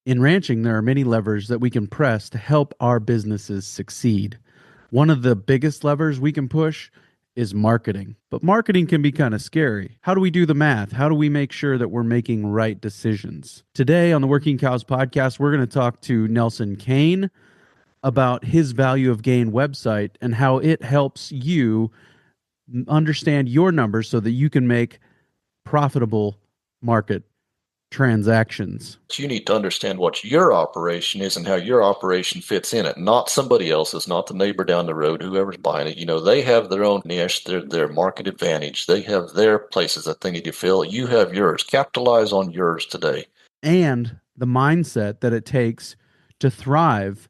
In ranching, there are many levers that we can press to help our businesses succeed. One of the biggest levers we can push is marketing. But marketing can be kind of scary. How do we do the math? How do we make sure that we're making right decisions? Today on the Working Cows podcast, we're going to talk to Nelson Kane about his Value of Gain website and how it helps you understand your numbers so that you can make profitable market transactions. You need to understand what your operation is and how your operation fits in it, not somebody else's, not the neighbor down the road, whoever's buying it. They have their own niche, their market advantage. They have their places that they need to fill. You have yours. Capitalize on yours today. And the mindset that it takes to thrive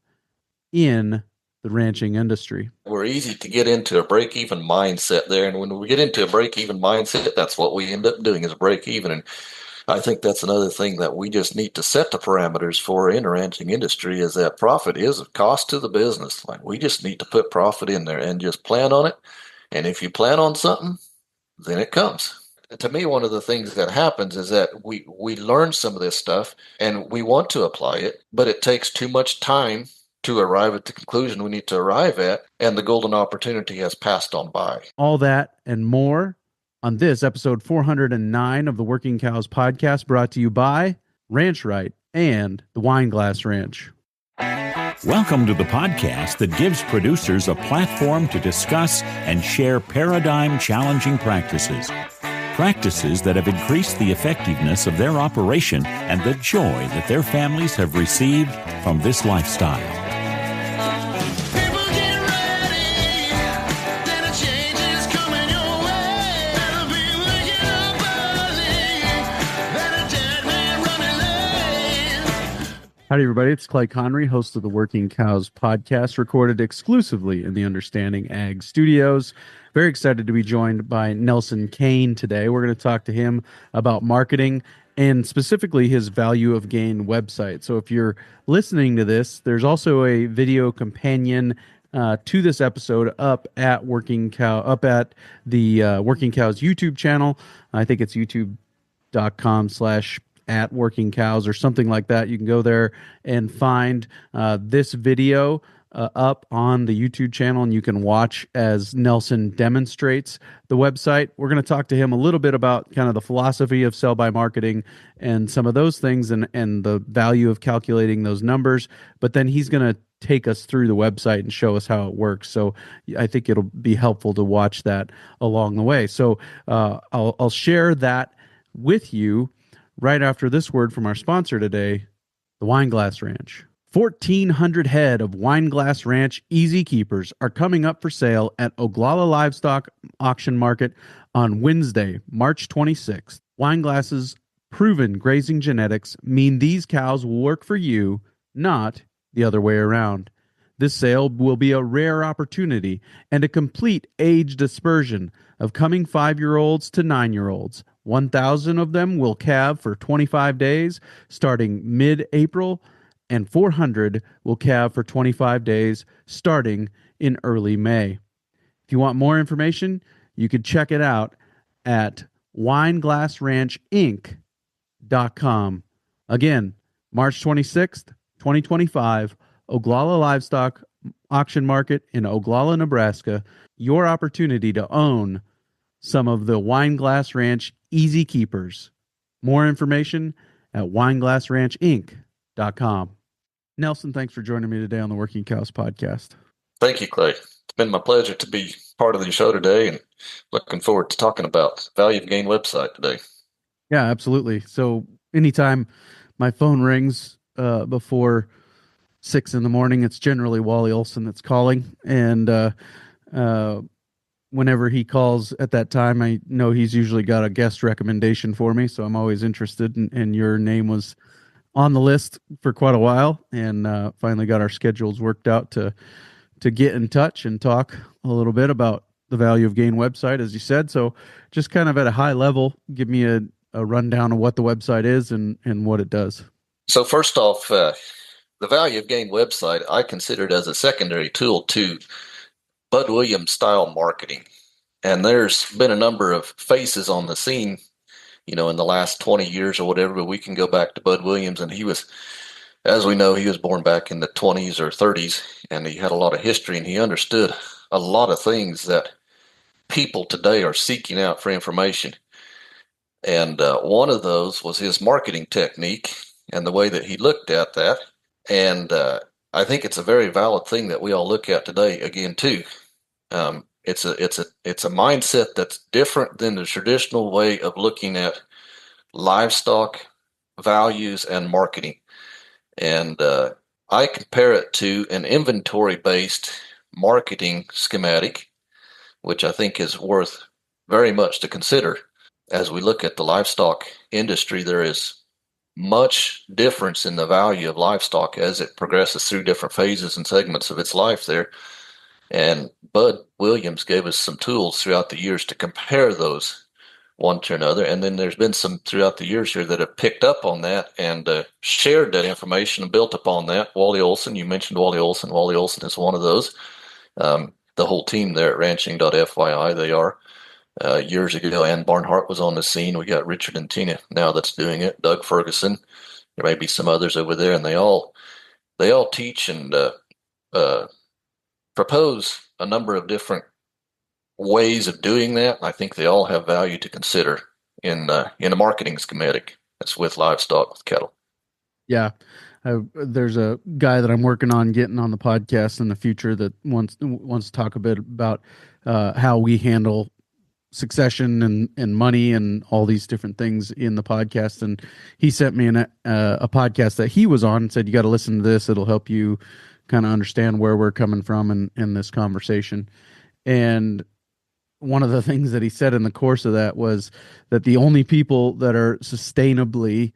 in the ranching industry. We're easy to get into a break-even mindset there. And when we get into a break-even mindset, that's what we end up doing, is break even. And I think that's another thing that we just need to set the parameters for in the ranching industry, is that profit is a cost to the business. Like, we just need to put profit in there and just plan on it. And if you plan on something, then it comes. To me, one of the things that happens is that we learn some of this stuff and we want to apply it, but it takes too much time to arrive at the conclusion we need to arrive at, and the golden opportunity has passed on by. All that and more on this episode 409 of the Working Cows podcast, brought to you by Ranch Right and the Wineglass Ranch. Welcome to the podcast that gives producers a platform to discuss and share paradigm-challenging practices. Practices that have increased the effectiveness of their operation and the joy that their families have received from this lifestyle. Howdy, everybody. It's Clay Connery, host of the Working Cows podcast, recorded exclusively in the Understanding Ag Studios. Very excited to be joined by Nelson Kane today. We're going to talk to him about marketing and specifically his Value of Gain website. So if you're listening to this, there's also a video companion to this episode up at the Working Cows YouTube channel. I think it's youtube.com/@Working Cows or something like that. You can go there and find this video up on the YouTube channel, and you can watch as Nelson demonstrates the website. We're going to talk to him a little bit about kind of the philosophy of sell-by marketing and some of those things, and the value of calculating those numbers. But then he's going to take us through the website and show us how it works. So I think it'll be helpful to watch that along the way. So I'll share that with you right after this word from our sponsor today, the Wineglass Ranch. 1,400 head of Wineglass Ranch Easy Keepers are coming up for sale at Oglala Livestock Auction Market on Wednesday, March 26th. Wineglass's proven grazing genetics mean these cows will work for you, not the other way around. This sale will be a rare opportunity and a complete age dispersion of coming 5-year-olds to 9-year-olds. 1,000 of them will calve for 25 days starting mid-April, and 400 will calve for 25 days starting in early May. If you want more information, you could check it out at wineglassranchinc.com. Again, March 26th, 2025, Oglala Livestock Auction Market in Oglala, Nebraska. Your opportunity to own some of the Wineglass Ranch Easy Keepers. More information at wineglassranchinc.com. Nelson, thanks for joining me today on the Working Cows podcast. Thank you, Clay. It's been my pleasure to be part of the show today, and looking forward to talking about Value of Gain website today. Yeah, absolutely. So anytime my phone rings before 6 a.m, it's generally Wally Olson that's calling, and whenever he calls at that time, I know he's usually got a guest recommendation for me, so I'm always interested, and your name was on the list for quite a while, and finally got our schedules worked out to get in touch and talk a little bit about the Value of Gain website, as you said. So just kind of at a high level, give me a rundown of what the website is and what it does. So first off, the Value of Gain website, I consider it as a secondary tool to Bud Williams style marketing. And there's been a number of faces on the scene, in the last 20 years or whatever, but we can go back to Bud Williams, and he was as we know, he was born back in the 20s or 30s, and he had a lot of history, and he understood a lot of things that people today are seeking out for information. And one of those was his marketing technique and the way that he looked at that. And I think it's a very valid thing that we all look at today again too. It's a mindset that's different than the traditional way of looking at livestock values and marketing. And I compare it to an inventory based marketing schematic, which I think is worth very much to consider. As we look at the livestock industry, there is much difference in the value of livestock as it progresses through different phases and segments of its life there. And Bud Williams gave us some tools throughout the years to compare those one to another. And then there's been some throughout the years here that have picked up on that and shared that information and built upon that. Wally Olson, you mentioned Wally Olson. Wally Olson is one of those. The whole team there at ranching.fyi, they are. Years ago, Ann Barnhart was on the scene. We got Richard and Tina now that's doing it. Doug Ferguson. There may be some others over there, and they all teach and propose a number of different ways of doing that. I think they all have value to consider in a marketing schematic that's with livestock, with cattle. Yeah. There's a guy that I'm working on getting on the podcast in the future that wants to talk a bit about how we handle succession and money and all these different things in the podcast. And he sent me a podcast that he was on and said, you got to listen to this. It'll help you kind of understand where we're coming from in this conversation. And one of the things that he said in the course of that was that the only people that are sustainably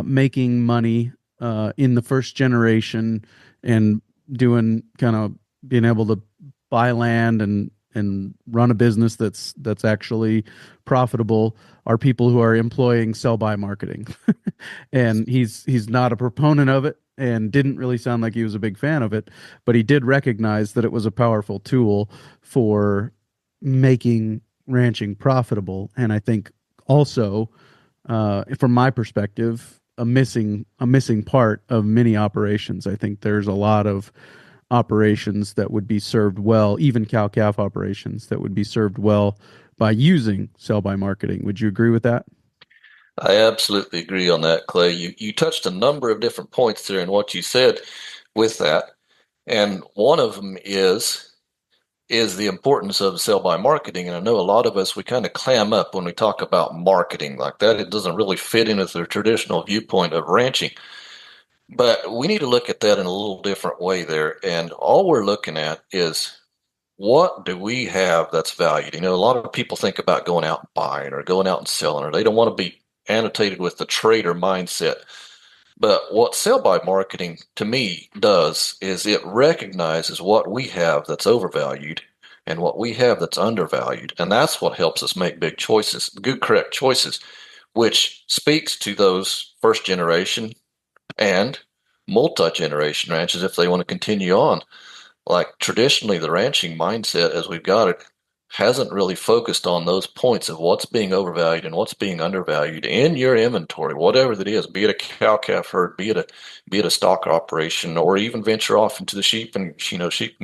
making money in the first generation and doing kind of being able to buy land and run a business that's actually profitable are people who are employing sell-by marketing. And he's not a proponent of it and didn't really sound like he was a big fan of it, but he did recognize that it was a powerful tool for making ranching profitable. And I think also, from my perspective, a missing part of many operations. I think there's a lot of operations that would be served well, even cow-calf operations that would be served well by using sell-by marketing. Would you agree with that? I absolutely agree on that, Clay. You touched a number of different points there in what you said with that. And one of them is the importance of sell-by marketing. And I know a lot of us, we kind of clam up when we talk about marketing like that. It doesn't really fit in with the traditional viewpoint of ranching. But we need to look at that in a little different way there. And all we're looking at is, what do we have that's valued? You know, a lot of people think about going out and buying or going out and selling, or they don't want to be annotated with the trader mindset. But what sell-by marketing to me does is it recognizes what we have that's overvalued and what we have that's undervalued. And that's what helps us make big choices, good, correct choices, which speaks to those first generation and multi-generation ranches if they want to continue on. Like traditionally, the ranching mindset as we've got it hasn't really focused on those points of what's being overvalued and what's being undervalued in your inventory, whatever that is, be it a cow-calf herd, be it a stock operation, or even venture off into the sheep and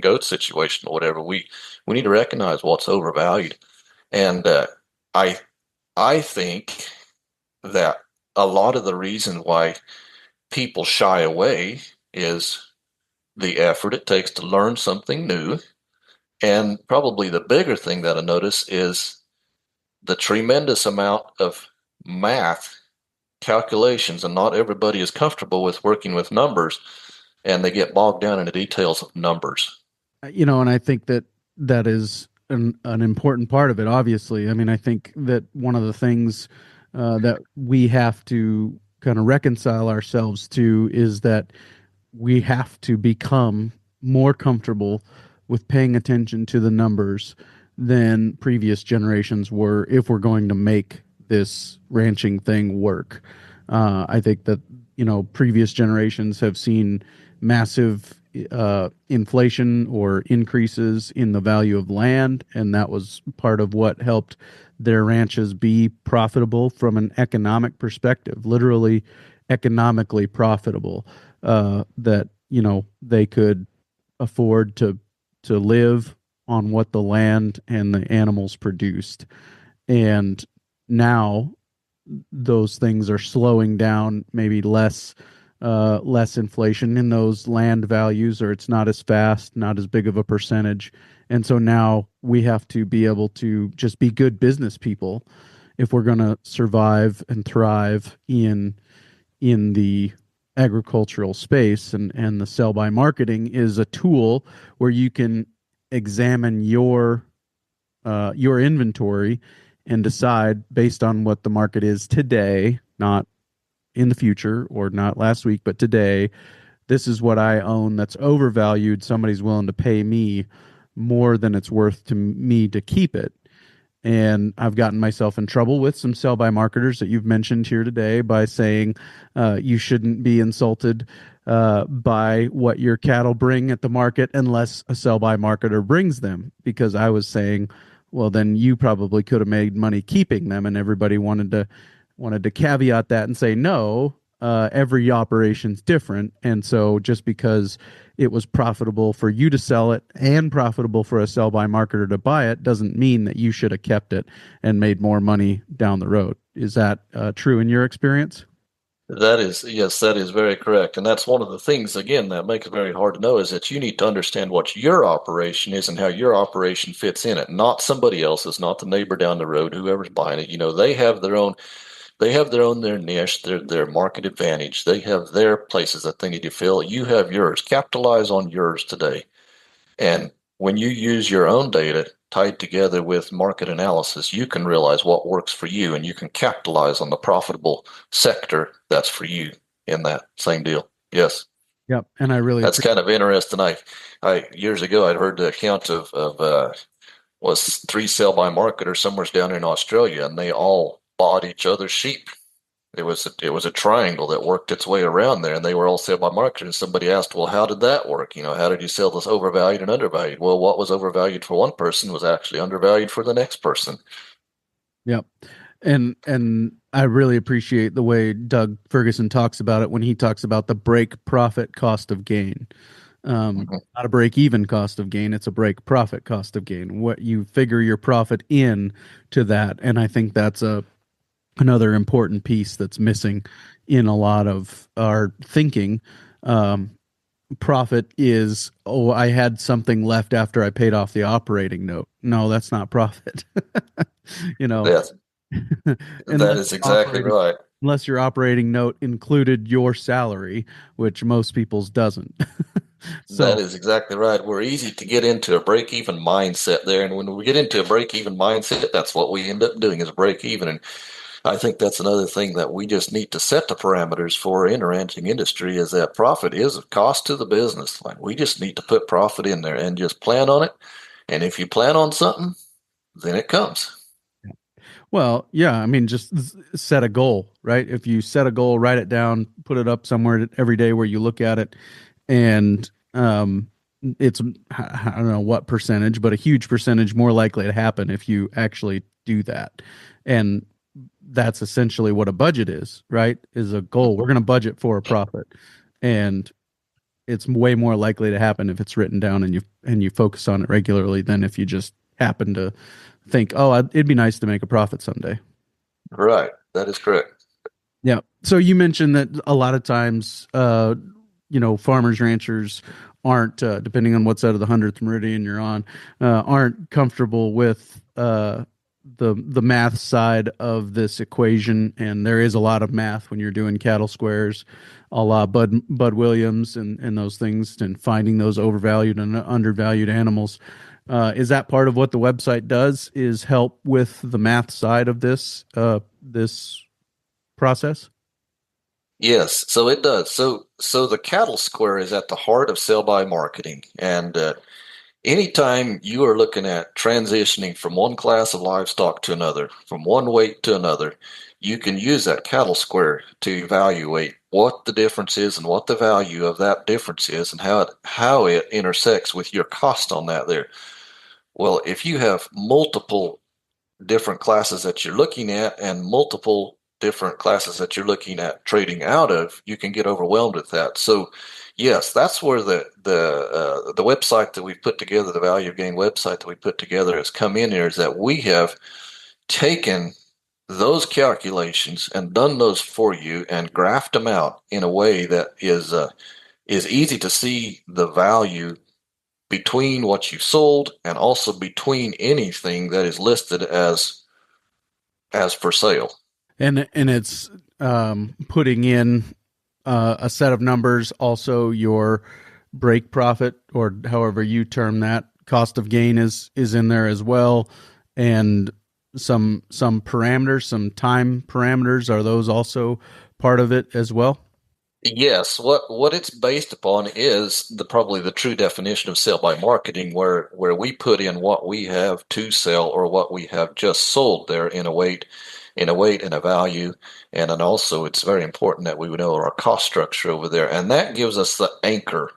goat situation or whatever. We need to recognize what's overvalued. And I think that a lot of the reason why people shy away is the effort it takes to learn something new. And probably the bigger thing that I notice is the tremendous amount of math calculations, and not everybody is comfortable with working with numbers, and they get bogged down in the details of numbers. And I think that is an important part of it, obviously. I mean, I think that one of the things that we have to kind of reconcile ourselves to is that we have to become more comfortable with paying attention to the numbers than previous generations were if we're going to make this ranching thing work. I think that, previous generations have seen massive inflation or increases in the value of land, and that was part of what helped their ranches be profitable from an economic perspective, literally economically profitable. that they could afford to live on what the land and the animals produced. And now those things are slowing down, maybe less inflation in those land values, or it's not as fast, not as big of a percentage. And so now we have to be able to just be good business people if we're going to survive and thrive in the agricultural space. And the sell by marketing is a tool where you can examine your inventory and decide based on what the market is today, not in the future or not last week, but today, this is what I own that's overvalued. Somebody's willing to pay me more than it's worth to me to keep it. And I've gotten myself in trouble with some sell by marketers that you've mentioned here today by saying you shouldn't be insulted by what your cattle bring at the market unless a sell by marketer brings them. Because I was saying, well, then you probably could have made money keeping them, and everybody wanted to caveat that and say no. Every operation's different, and so just because it was profitable for you to sell it and profitable for a sell by marketer to buy it doesn't mean that you should have kept it and made more money down the road. Is that true in your experience? That is, yes, that is very correct. And that's one of the things, again, that makes it very hard to know is that you need to understand what your operation is and how your operation fits in it, not somebody else's, not the neighbor down the road, whoever's buying it. Their niche, their market advantage. They have their places that they need to fill. You have yours. Capitalize on yours today. And when you use your own data tied together with market analysis, you can realize what works for you and you can capitalize on the profitable sector that's for you in that same deal. Yes. Yep. And I really That's kind of interesting. I years ago I'd heard the account of was three sell by marketers somewhere down in Australia, and they all bought each other's sheep. It was a triangle that worked its way around there, and they were all sell by marketers. And somebody asked, "Well, how did that work? How did you sell this overvalued and undervalued?" Well, what was overvalued for one person was actually undervalued for the next person. Yep. And I really appreciate the way Doug Ferguson talks about it when he talks about the break profit cost of gain. Mhm. Not a break even cost of gain, it's a break profit cost of gain. What you figure your profit in to that. And I think that's another important piece that's missing in a lot of our thinking. Um, Profit is, oh, I had something left after I paid off the operating note. No, that's not profit. you know, Yes, that unless is your exactly operating right. unless your operating note included your salary, which most people's doesn't. That So, is exactly right. We're easy to get into a break-even mindset there, and when we get into a break-even mindset, that's what we end up doing is break even. And I think that's another thing that we just need to set the parameters for in the ranching industry is that profit is a cost to the business. Like we just need to put profit in there and just plan on it. And if you plan on something, then it comes. well, yeah, I mean, just set a goal, right? If you set a goal, write it down, put it up somewhere every day where you look at it, and it's I don't know what percentage, but a huge percentage more likely to happen if you actually do that. And that's essentially what a budget is, right? Is a goal. We're going to budget for a profit, and it's way more likely to happen if it's written down and you focus on it regularly than if you just happen to think, oh, it'd be nice to make a profit someday. Right. That is correct. Yeah. So you mentioned that a lot of times, farmers, ranchers aren't, depending on what side of the 100th meridian you're on, aren't comfortable with the math side of this equation. And there is a lot of math when you're doing cattle squares, a la Bud Williams and those things, and finding those overvalued and undervalued animals. Is that part of what the website does? Is help with the math side of this process? Yes, so it does. So the cattle square is at the heart of sell by marketing. And anytime you are looking at transitioning from one class of livestock to another, from one weight to another, you can use that cattle square to evaluate what the difference is and what the value of that difference is and how it intersects with your cost on that there. Well, if you have multiple different classes that you're looking at and multiple different classes that you're looking at trading out of, you can get overwhelmed with that. So, yes, that's where the website that we put together, the value of gain website that we put together, has come in here. Is that we have taken those calculations and done those for you and graphed them out in a way that is easy to see the value between what you sold and also between anything that is listed as for sale. And it's putting in a set of numbers, also your break profit, or however you term that, cost of gain is in there as well, and some parameters, some time parameters. Are those also part of it as well? Yes, what it's based upon is probably the true definition of sell by marketing, where we put in what we have to sell or what we have just sold there in a weight, and a value, and then also it's very important that we know our cost structure over there, and that gives us the anchor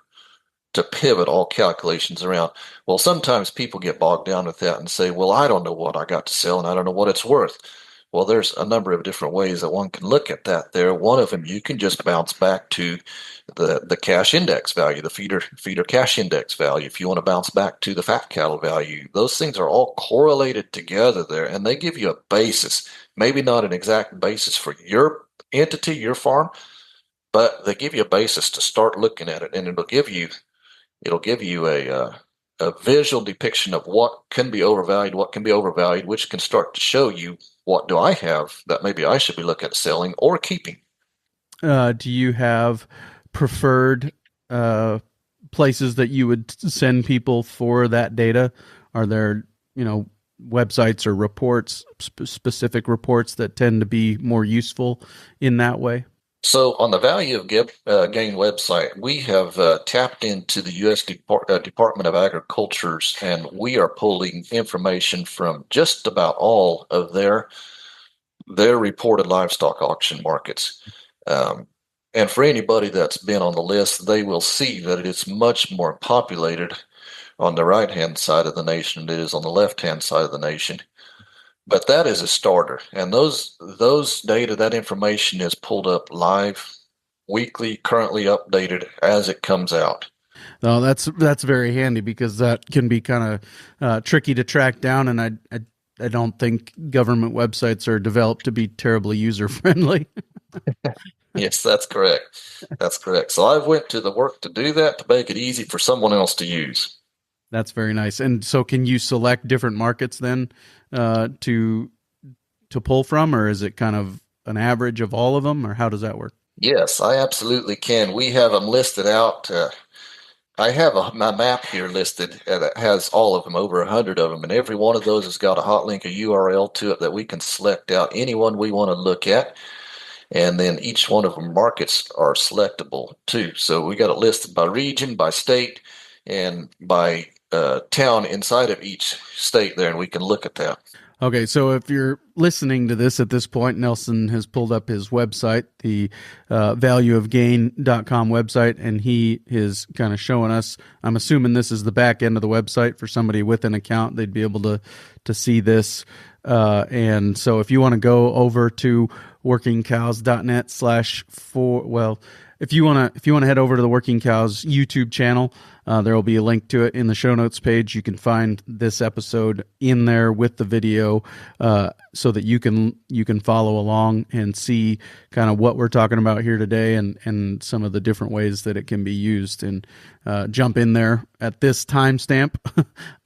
to pivot all calculations around. Well, sometimes people get bogged down with that and say, well, I don't know what I got to sell and I don't know what it's worth. Well, there's a number of different ways that one can look at that there. One of them, you can just bounce back to the cash index value, the feeder cash index value. If you want to bounce back to the fat cattle value, those things are all correlated together there, and they give you a basis. Maybe not an exact basis for your entity, your farm, but they give you a basis to start looking at it, and it'll give you a visual depiction of what can be overvalued, which can start to show you what do I have that maybe I should be looking at selling or keeping. Do you have preferred places that you would send people for that data? Are there, websites or reports, specific reports that tend to be more useful in that way? So on the value of gain website, we have tapped into the U.S. Department of Agriculture's, and we are pulling information from just about all of their reported livestock auction markets. And for anybody that's been on the list, they will see that it is much more populated on the right-hand side of the nation than it is on the left-hand side of the nation. But that is a starter, and those data, that information is pulled up live, weekly, currently updated as it comes out. Oh, that's very handy, because that can be kind of tricky to track down, and I don't think government websites are developed to be terribly user friendly. Yes, that's correct. That's correct. So I've went to the work to do that, to make it easy for someone else to use. That's very nice. And so, can you select different markets then to pull from, or is it kind of an average of all of them, or how does that work? Yes, I absolutely can. We have them listed out. I have my map here listed that has all of them, over 100 of them, and every one of those has got a hot link, a URL to it that we can select out any one we want to look at. And then each one of them markets are selectable too. So we got it listed by region, by state, and by town inside of each state there, and we can look at that. Okay, so if you're listening to this at this point, Nelson has pulled up his website, the valueofgain.com website, and he is kind of showing us. I'm assuming this is the back end of the website for somebody with an account. They'd be able to see this. And so if you want to go over to workingcows.net if you want to head over to the Working Cows YouTube channel, there will be a link to it in the show notes page. You can find this episode in there with the video, so that you can follow along and see kind of what we're talking about here today, and some of the different ways that it can be used. And jump in there at this timestamp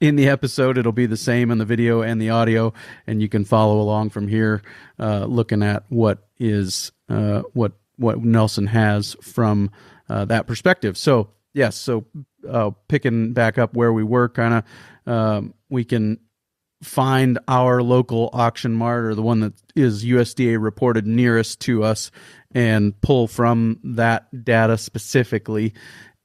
in the episode. It'll be the same in the video and the audio, and you can follow along from here, looking at what Nelson has from that perspective. So yes, so picking back up where we were, kind of, we can find our local auction mart, or the one that is USDA reported nearest to us, and pull from that data specifically.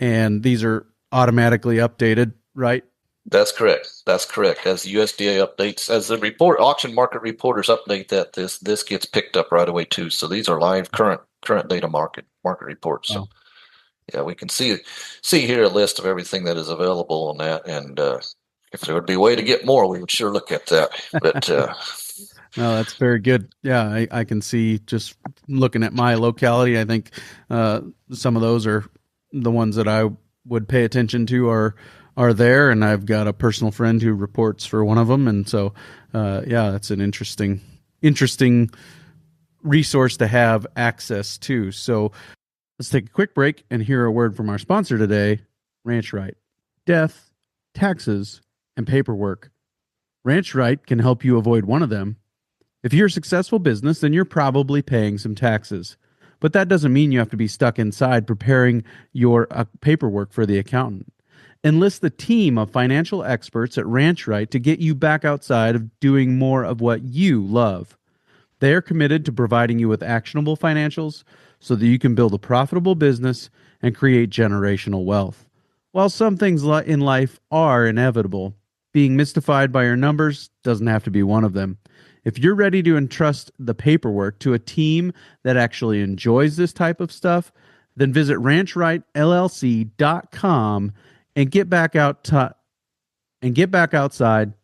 And these are automatically updated, right? That's correct. That's correct. As the USDA updates, as the auction market reporters update that, this gets picked up right away too. So these are live current data market reports. So yeah, we can see here a list of everything that is available on that. And if there would be a way to get more, we would sure look at that. But No, that's very good. Yeah, I can see just looking at my locality. I think some of those are the ones that I would pay attention to are there, and I've got a personal friend who reports for one of them, and so yeah, that's an interesting resource to have access to. So let's take a quick break and hear a word from our sponsor today, Ranch Right. Death, taxes, and paperwork. Ranch Right can help you avoid one of them. If you're a successful business, then you're probably paying some taxes. But that doesn't mean you have to be stuck inside preparing your paperwork for the accountant. Enlist the team of financial experts at Ranch Right to get you back outside of doing more of what you love. They are committed to providing you with actionable financials so that you can build a profitable business and create generational wealth. While some things in life are inevitable, being mystified by your numbers doesn't have to be one of them. If you're ready to entrust the paperwork to a team that actually enjoys this type of stuff, then visit ranchrightllc.com and get back outside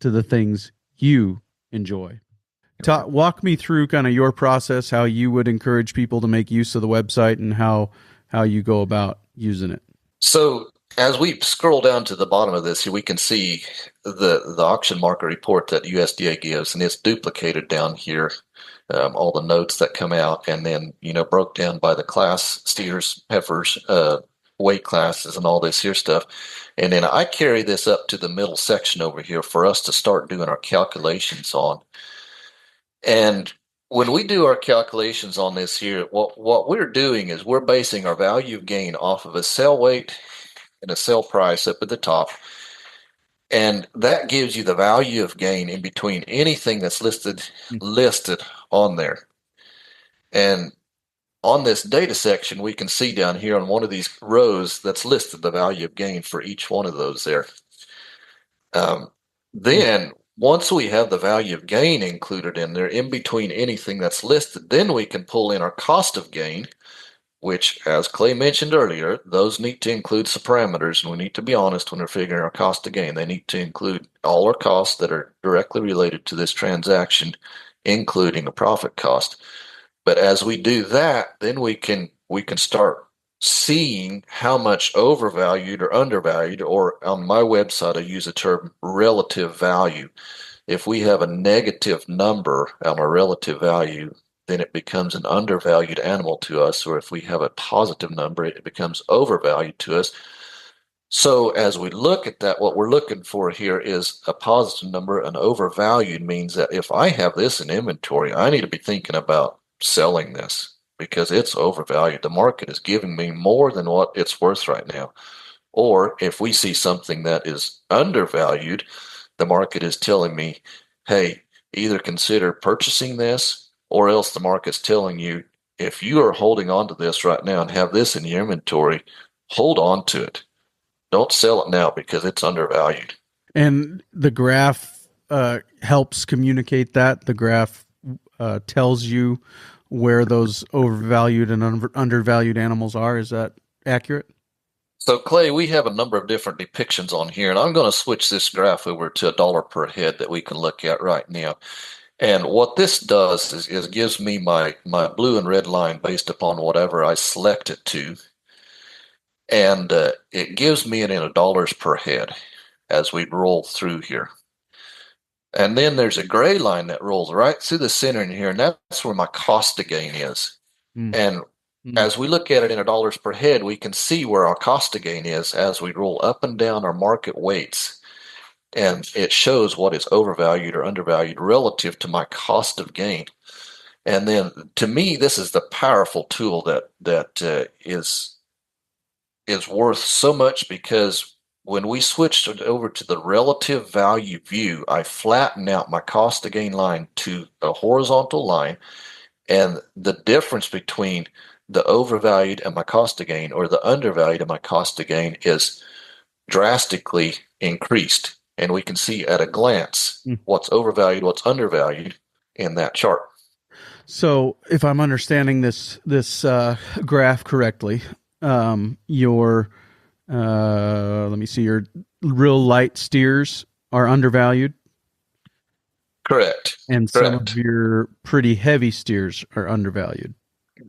to the things you enjoy. Walk me through kind of your process, how you would encourage people to make use of the website and how you go about using it. So as we scroll down to the bottom of this, we can see the auction market report that USDA gives, and it's duplicated down here. All the notes that come out, and then broke down by the class, steers, heifers, weight classes, and all this here stuff. And then I carry this up to the middle section over here for us to start doing our calculations on. And when we do our calculations on this here, what we're doing is we're basing our value of gain off of a sell weight and a sell price up at the top. And that gives you the value of gain in between anything that's listed on there. And on this data section, we can see down here on one of these rows that's listed the value of gain for each one of those there. Then once we have the value of gain included in there, in between anything that's listed, then we can pull in our cost of gain, which, as Clay mentioned earlier, those need to include some parameters, and we need to be honest when we're figuring our cost of gain. They need to include all our costs that are directly related to this transaction, including a profit cost. But as we do that, then we can start seeing how much overvalued or undervalued, or on my website, I use the term relative value. If we have a negative number on our relative value, then it becomes an undervalued animal to us, or if we have a positive number, it becomes overvalued to us. So as we look at that, what we're looking for here is a positive number. An overvalued means that if I have this in inventory, I need to be thinking about selling this because it's overvalued. The market is giving me more than what it's worth right now. Or if we see something that is undervalued, the market is telling me, hey, either consider purchasing this, or else the market's telling you, if you are holding on to this right now and have this in your inventory, hold on to it. Don't sell it now because it's undervalued. And the graph helps communicate that. The graph tells you where those overvalued and undervalued animals are. Is that accurate? So, Clay, we have a number of different depictions on here, and I'm going to switch this graph over to $1 per head that we can look at right now. And what this does is gives me my blue and red line based upon whatever I select it to. And it gives me it in dollars per head as we roll through here. And then there's a gray line that rolls right through the center in here, and that's where my cost of gain is. And as we look at it in dollars per head, we can see where our cost of gain is as we roll up and down our market weights. And it shows what is overvalued or undervalued relative to my cost of gain. And then, to me, this is the powerful tool that is worth so much, because when we switched it over to the relative value view, I flatten out my cost of gain line to a horizontal line, and the difference between the overvalued and my cost of gain, or the undervalued and my cost of gain, is drastically increased. And we can see at a glance what's overvalued, what's undervalued in that chart. So if I'm understanding this graph correctly, your let me see, your real light steers are undervalued. Correct. and some of Correct. your pretty heavy steers are undervalued.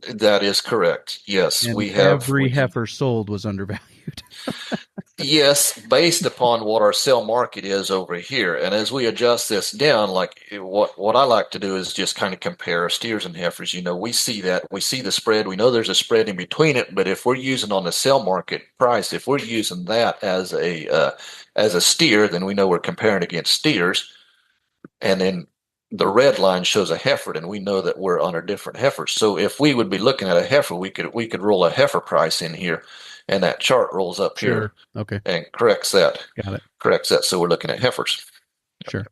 That is correct. Yes, And we have. every heifer sold was undervalued. Yes, based upon what our sell market is over here. And as we adjust this down, like what I like to do is just kind of compare steers and heifers. We see that, we see the spread, we know there's a spread in between it, but if we're using on the sell market price, if we're using that as a steer, then we know we're comparing against steers. And then the red line shows a heifer, and we know that we're under different heifers. So if we would be looking at a heifer, we could roll a heifer price in here, and that chart rolls up here Sure. Okay. and corrects that. Got it. Corrects that. So we're looking at heifers. Sure.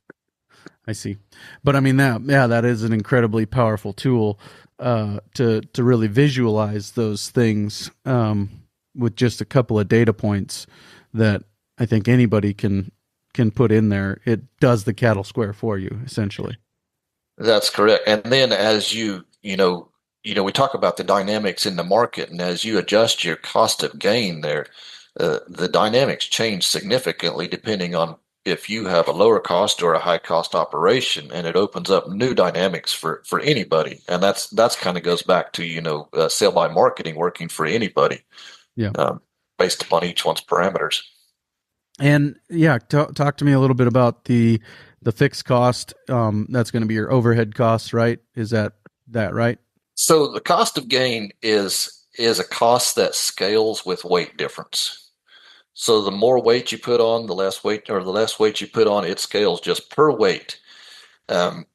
I see. But I mean that is an incredibly powerful tool to really visualize those things with just a couple of data points that I think anybody can put in there. It does the cattle square for you, essentially. That's correct. And then as we talk about the dynamics in the market, and as you adjust your cost of gain there, the dynamics change significantly depending on if you have a lower cost or a high cost operation, and it opens up new dynamics for anybody. And that's kind of goes back to sale by marketing working for anybody, Yeah. Based upon each one's parameters. And yeah, talk to me a little bit about the fixed cost. That's going to be your overhead costs, right? Is that right? So the cost of gain is a cost that scales with weight difference. So the more weight you put on, the less weight you put on, it scales just per weight.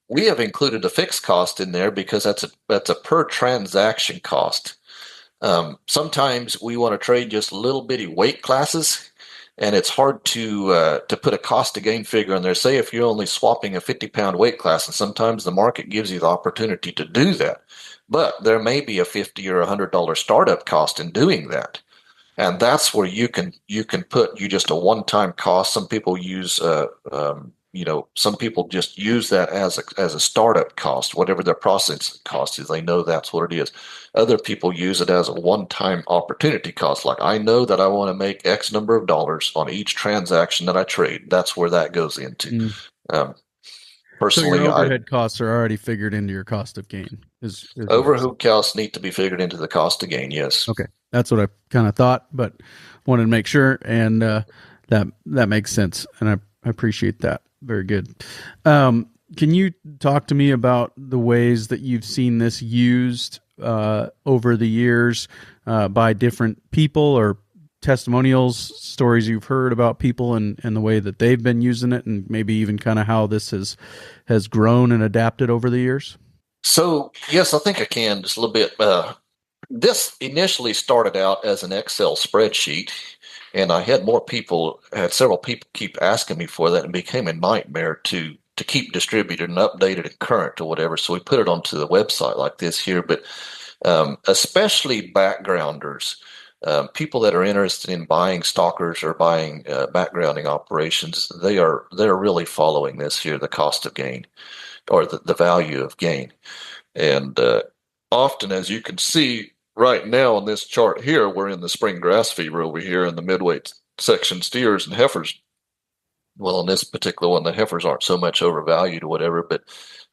We have included a fixed cost in there because that's a per transaction cost. Sometimes we want to trade just little bitty weight classes, and it's hard to put a cost to gain figure in there. Say if you're only swapping a 50-pound weight class, and sometimes the market gives you the opportunity to do that, but there may be a $50 or $100 startup cost in doing that. And that's where you can put just a one-time cost. Some people use some people just use that as a startup cost, whatever their process cost is. They know that's what it is. Other people use it as a one-time opportunity cost. Like, I know that I want to make X number of dollars on each transaction that I trade. That's where that goes into. Personally, so your overhead costs are already figured into your cost of gain. Overhead costs need to be figured into the cost of gain. Yes. Okay, that's what I kind of thought, but wanted to make sure, and that makes sense, and I appreciate that. Very good. Can you talk to me about the ways that you've seen this used over the years by different people, or testimonials, stories you've heard about people and the way that they've been using it, and maybe even kind of how this has grown and adapted over the years? So, yes, I think I can just a little bit. This initially started out as an Excel spreadsheet, and I had several people keep asking me for that, and it became a nightmare to keep distributed and updated and current or whatever. So we put it onto the website like this here. But especially backgrounders, people that are interested in buying stalkers or buying backgrounding operations, they're really following this here, the cost of gain, or the value of gain. And often, as you can see right now on this chart here, we're in the spring grass fever over here in the midweight section steers and heifers. Well, in this particular one, the heifers aren't so much overvalued or whatever, but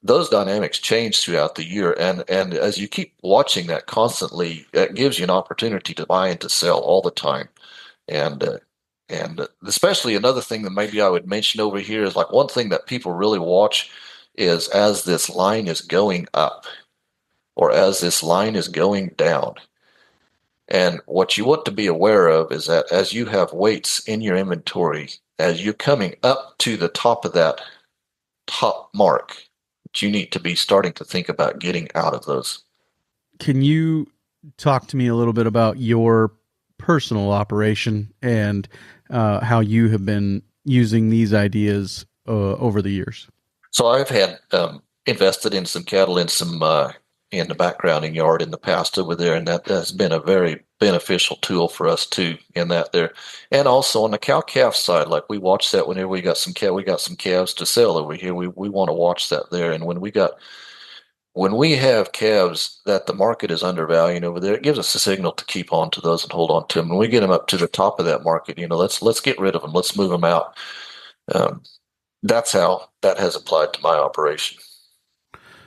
those dynamics change throughout the year. And as you keep watching that constantly, it gives you an opportunity to buy and to sell all the time. And especially another thing that maybe I would mention over here is, like, one thing that people really watch is as this line is going up or as this line is going down. And what you want to be aware of is that as you have weights in your inventory, as you're coming up to the top of that top mark, you need to be starting to think about getting out of those. Can you talk to me a little bit about your personal operation and how you have been using these ideas over the years? So I've had invested in some cattle in in the backgrounding yard in the past over there, and that has been a very beneficial tool for us too in that there. And also on the cow calf side, like, we watch that whenever we got some calves to sell over here. We want to watch that there. And when we have calves that the market is undervaluing over there, it gives us a signal to keep on to those and hold on to them. When we get them up to the top of that market, let's get rid of them. Let's move them out. That's how that has applied to my operation.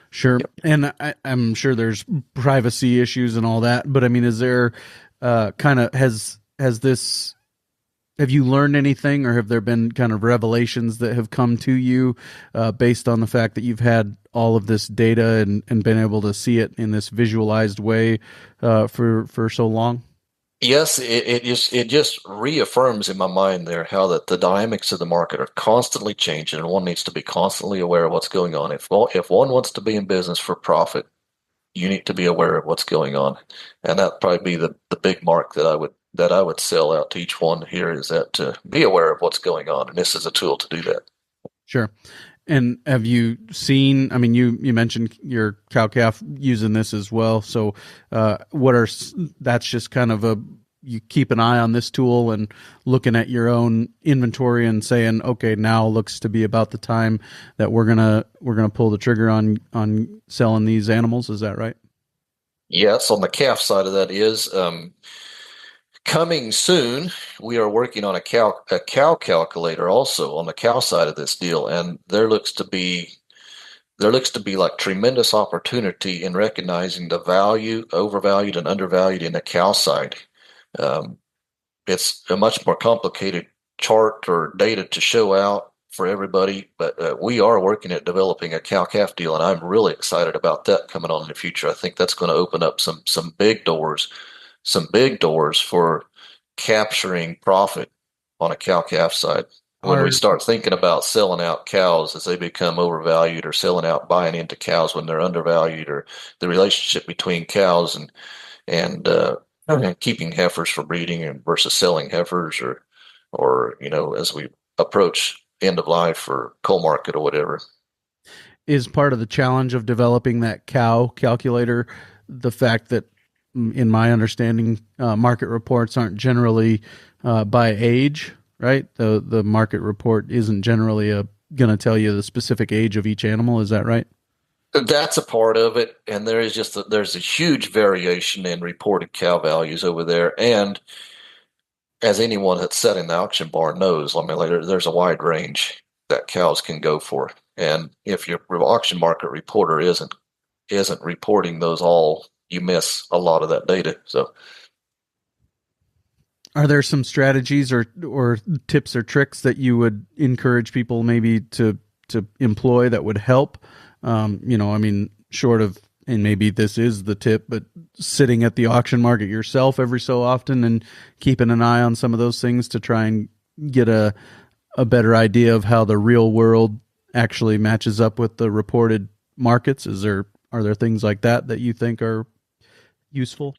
Sure. Yep. And I'm sure there's privacy issues and all that, but I mean, is there kind of has this have you learned anything, or have there been kind of revelations that have come to you based on the fact that you've had all of this data and been able to see it in this visualized way for so long? Yes, it just reaffirms in my mind there how that the dynamics of the market are constantly changing, and one needs to be constantly aware of what's going on. If one wants to be in business for profit, you need to be aware of what's going on, and that'd probably be the big mark that I would sell out to each one here, is that to be aware of what's going on, and this is a tool to do that. Sure. And have you seen? I mean, you mentioned your cow calf using this as well. So, that's just kind of you keep an eye on this tool and looking at your own inventory and saying, okay, now looks to be about the time that we're gonna pull the trigger on selling these animals. Is that right? Yes, on the calf side of that is coming soon. We are working on a cow calculator also on the cow side of this deal, and there looks to be like tremendous opportunity in recognizing the value, overvalued and undervalued in the cow side. Um, it's a much more complicated chart or data to show out for everybody, but we are working at developing a cow calf deal, and I'm really excited about that coming on in the future. I think that's going to open up some big doors for capturing profit on a cow calf side. When we Are start thinking about selling out cows as they become overvalued, or selling out buying into cows when they're undervalued, or the relationship between cows and keeping heifers for breeding and versus selling heifers, or as we approach end of life or coal market or whatever. is part of the challenge of developing that cow calculator the fact that, in my understanding, market reports aren't generally by age, right? The market report isn't generally going to tell you the specific age of each animal. Is that right? That's a part of it, and there's a huge variation in reported cow values over there. And as anyone that's sat in the auction barn knows, I mean, like, there's a wide range that cows can go for. And if your auction market reporter isn't reporting those all, you miss a lot of that data. So Are there some strategies or tips or tricks that you would encourage people maybe to employ that would help? I mean, short of, and maybe this is the tip, but sitting at the auction market yourself every so often and keeping an eye on some of those things to try and get a better idea of how the real world actually matches up with the reported markets. Are there things like that you think are useful?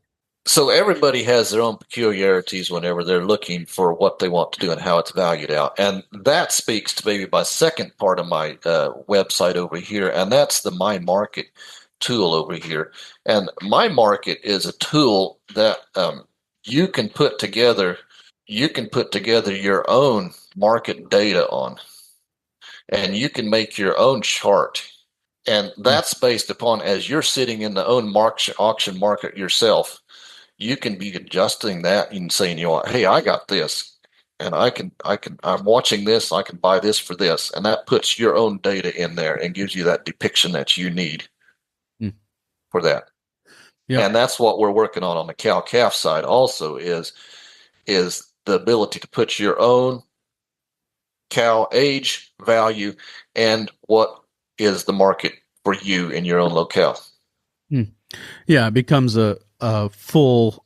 So everybody has their own peculiarities whenever they're looking for what they want to do and how it's valued out. And that speaks to maybe my second part of my website over here, and that's the My Market tool over here. And My Market is a tool that you can put together. You can put together your own market data on, and you can make your own chart. And that's based upon, as you're sitting in the own auction market yourself, you can be adjusting that and saying, hey, I got this, and I'm watching this, I can buy this for this. And that puts your own data in there and gives you that depiction that you need Mm. for that. Yep. And that's what we're working on the cow calf side also, is the ability to put your own cow age, value, and what is the market for you in your own locale. Yeah, it becomes a full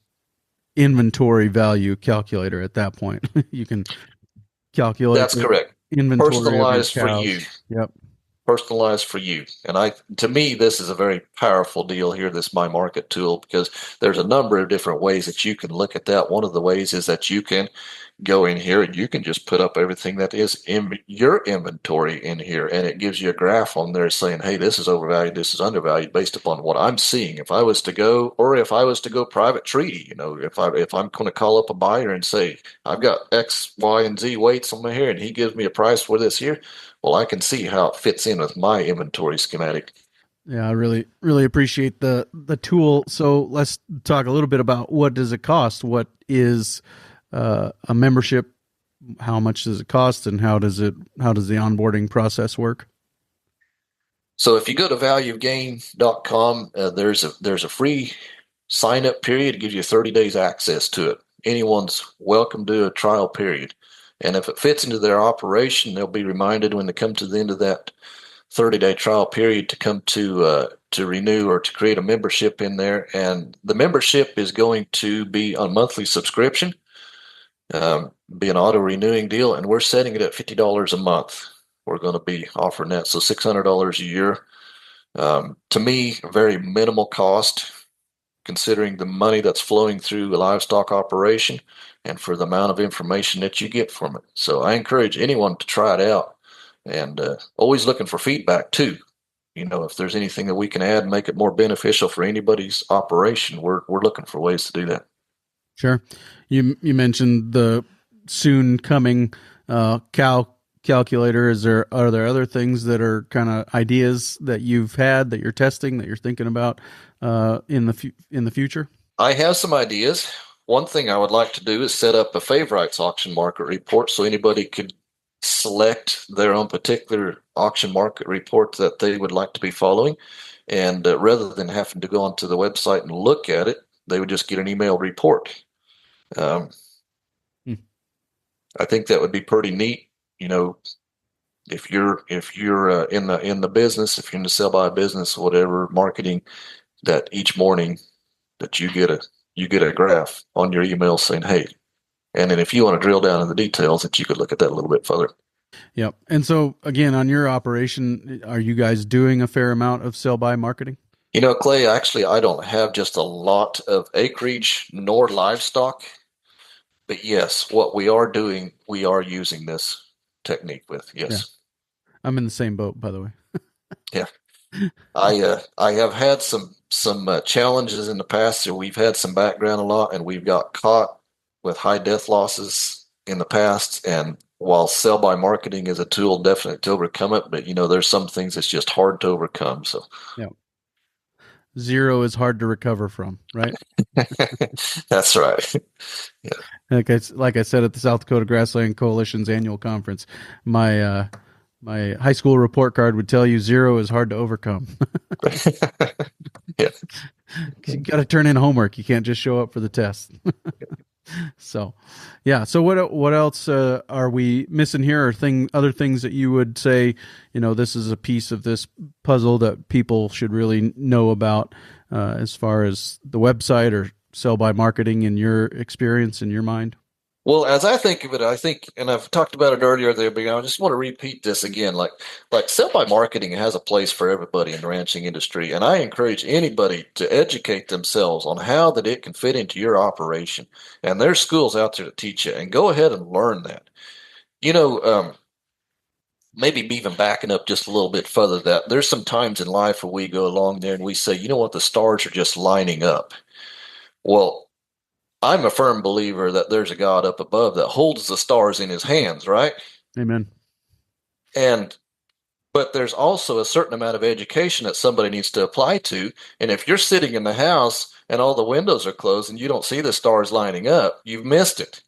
inventory value calculator at that point. You can calculate That's the correct. inventory of your Personalized for cows. you. Yep. Personalized for you. And to me, this is a very powerful deal here, this My Market tool, because there's a number of different ways that you can look at that. One of the ways is that you can go in here and you can just put up everything that is in your inventory in here, and it gives you a graph on there saying, hey, this is overvalued, this is undervalued, based upon what I'm seeing. If I was to go private treaty, if I'm going to call up a buyer and say, I've got X, Y, and Z weights on my here, and he gives me a price for this here, well, I can see how it fits in with my inventory schematic. Yeah, I really, really appreciate the tool. So let's talk a little bit about what does it cost? What is a membership how much does it cost, and how does the onboarding process work? So if you go to valuegain.com, there's a free sign up period. It gives you 30 days access to it. Anyone's welcome to a trial period. And if it fits into their operation, they'll be reminded when they come to the end of that 30-day trial period to come to renew or to create a membership in there. And the membership is going to be on monthly subscription, be an auto renewing deal, and we're setting it at $50 a month. We're going to be offering that, so $600 a year. To me, a very minimal cost, considering the money that's flowing through a livestock operation and for the amount of information that you get from it. So I encourage anyone to try it out, and always looking for feedback too. If there's anything that we can add and make it more beneficial for anybody's operation, we're looking for ways to do that. Sure. You mentioned the soon coming cow calculator. Are there other things that are kind of ideas that you've had that you're testing, that you're thinking about in the future? I have some ideas. One thing I would like to do is set up a favorites auction market report so anybody could select their own particular auction market report that they would like to be following. And rather than having to go onto the website and look at it, they would just get an email report. I think that would be pretty neat. If you're in the business, if you're in the sell by business, whatever marketing, that each morning that you get a graph on your email saying, hey, and then if you want to drill down in the details, that you could look at that a little bit further. Yep. And so again, on your operation, are you guys doing a fair amount of sell by marketing? Clay, actually, I don't have just a lot of acreage nor livestock, but yes, what we are doing, we are using this technique with. Yes. Yeah. I'm in the same boat, by the way. Yeah. I have had some challenges in the past. So we've had some background a lot, and we've got caught with high death losses in the past. And while sell by marketing is a tool definitely to overcome it, but there's some things that's just hard to overcome. So yeah, zero is hard to recover from, right? That's right. Yeah. Like I said at the South Dakota Grassland Coalition's annual conference, my high school report card would tell you zero is hard to overcome. Yeah. You got to turn in homework. You can't just show up for the test. So, yeah. So what else are we missing here? Or other things that you would say, this is a piece of this puzzle that people should really know about as far as the website or sell by marketing in your experience, in your mind? Well, as I think of it, and I've talked about it earlier there, but I just want to repeat this again. Like sell by marketing has a place for everybody in the ranching industry, and I encourage anybody to educate themselves on how that it can fit into your operation. And there's schools out there to teach you, and go ahead and learn that. Maybe even backing up just a little bit further, that there's some times in life where we go along there and we say, you know what, the stars are just lining up. Well, I'm a firm believer that there's a God up above that holds the stars in his hands, right? Amen. But there's also a certain amount of education that somebody needs to apply to. And if you're sitting in the house and all the windows are closed and you don't see the stars lining up, you've missed it.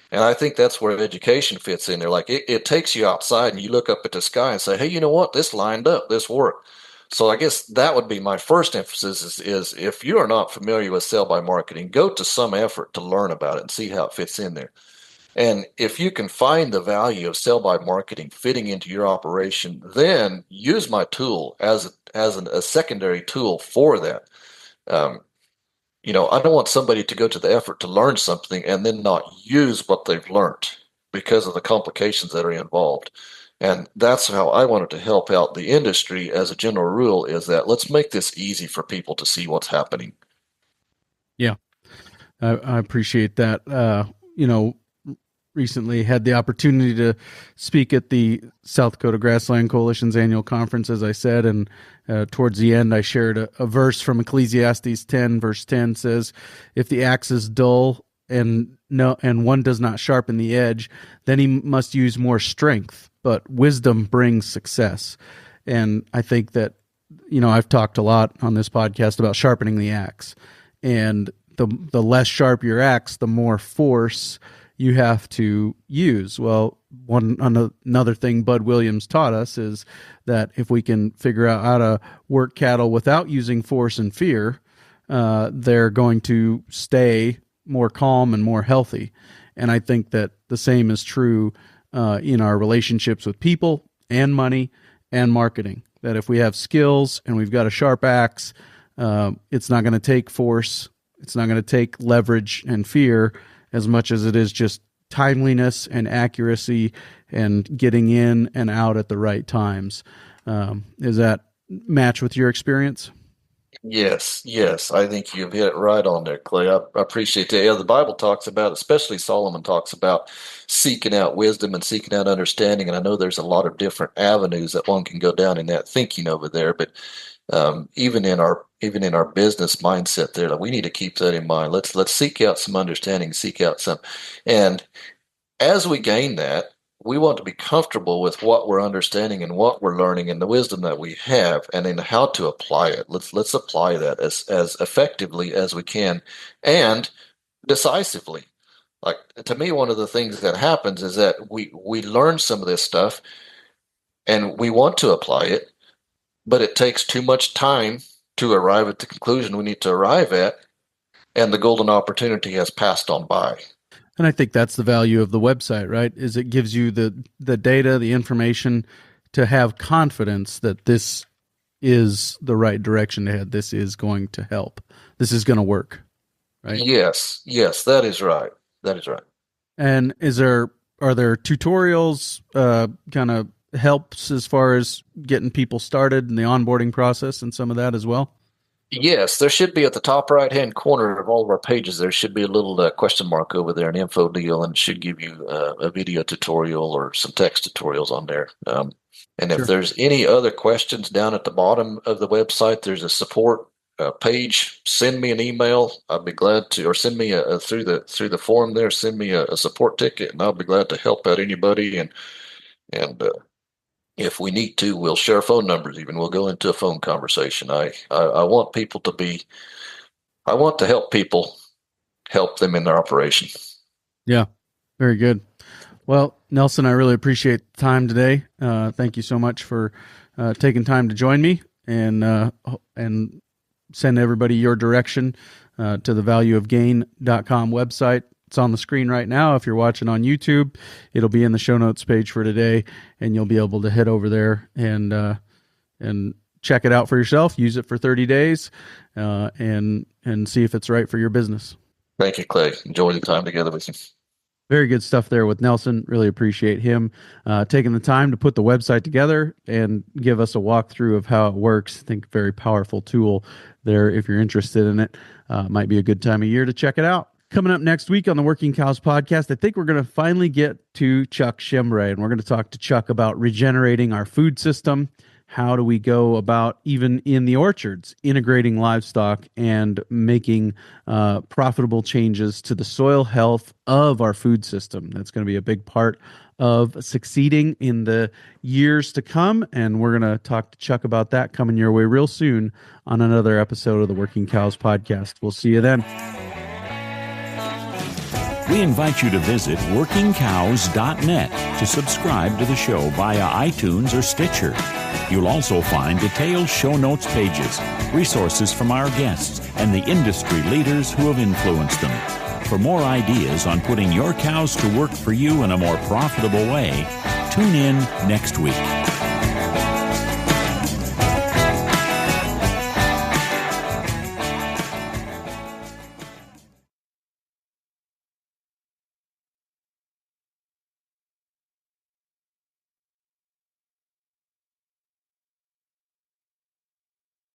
And I think that's where education fits in there. Like it takes you outside and you look up at the sky and say, hey, you know what? This lined up, this worked. So I guess that would be my first emphasis is if you are not familiar with sell by marketing, go to some effort to learn about it and see how it fits in there. And if you can find the value of sell by marketing fitting into your operation, then use my tool as a secondary tool for that. I don't want somebody to go to the effort to learn something and then not use what they've learned because of the complications that are involved. And that's how I wanted to help out the industry as a general rule, is that let's make this easy for people to see what's happening. Yeah, I appreciate that. Recently had the opportunity to speak at the South Dakota Grassland Coalition's annual conference, as I said, and towards the end I shared a verse from Ecclesiastes 10, verse 10 says, if the axe is dull and one does not sharpen the edge, then he must use more strength, but wisdom brings success. And I think that, I've talked a lot on this podcast about sharpening the axe, and the less sharp your axe, the more force you have to use. Well, another thing Bud Williams taught us is that if we can figure out how to work cattle without using force and fear, they're going to stay more calm and more healthy. And I think that the same is true in our relationships with people and money and marketing. That if we have skills and we've got a sharp axe, it's not going to take force. It's not going to take leverage and fear as much as it is just timeliness and accuracy and getting in and out at the right times. Is that match with your experience? Yes, yes. I think you've hit it right on there, Clay. I appreciate that. Yeah, the Bible talks about, especially Solomon talks about seeking out wisdom and seeking out understanding. And I know there's a lot of different avenues that one can go down in that thinking over there. But even in our business mindset there, like, we need to keep that in mind. Let's seek out some understanding, seek out some, and as we gain that, we want to be comfortable with what we're understanding and what we're learning and the wisdom that we have, and then how to apply it. Let's apply that as effectively as we can and decisively. Like, to me, one of the things that happens is that we learn some of this stuff and we want to apply it, but it takes too much time to arrive at the conclusion we need to arrive at, and the golden opportunity has passed on by. And I think that's the value of the website, right? Is it gives you the data, the information to have confidence that this is the right direction to head. This is going to help. This is going to work, right? Yes, that is right. That is right. And are there tutorials, kind of helps as far as getting people started in the onboarding process and some of that as well? Yes, there should be at the top right-hand corner of all of our pages, there should be a little question mark over there, an info deal, and it should give you a video tutorial or some text tutorials on there. And if there's any other questions, down at the bottom of the website, there's a support page. Send me an email. I'll be glad to, or send me through the form there, send me a support ticket, and I'll be glad to help out anybody. And if we need to, we'll share phone numbers. Even we'll go into a phone conversation. I want people to be. I want to help people, help them in their operation. Yeah, very good. Well, Nelson, I really appreciate the time today. Thank you so much for taking time to join me, and send everybody your direction to the valueofgain.com website. It's on the screen right now. If you're watching on YouTube, it'll be in the show notes page for today, and you'll be able to head over there and check it out for yourself. Use it for 30 days, and see if it's right for your business. Thank you, Clay. Enjoy the time together with you. Very good stuff there with Nelson. Really appreciate him taking the time to put the website together and give us a walkthrough of how it works. I think very powerful tool there. If you're interested in it, might be a good time of year to check it out. Coming up next week on the Working Cows podcast, I think we're going to finally get to Chuck Schembray, and we're going to talk to Chuck about regenerating our food system. How do we go about, even in the orchards, integrating livestock and making profitable changes to the soil health of our food system? That's going to be a big part of succeeding in the years to come, and we're going to talk to Chuck about that coming your way real soon on another episode of the Working Cows podcast. We'll see you then. We invite you to visit workingcows.net to subscribe to the show via iTunes or Stitcher. You'll also find detailed show notes pages, resources from our guests, and the industry leaders who have influenced them. For more ideas on putting your cows to work for you in a more profitable way, tune in next week.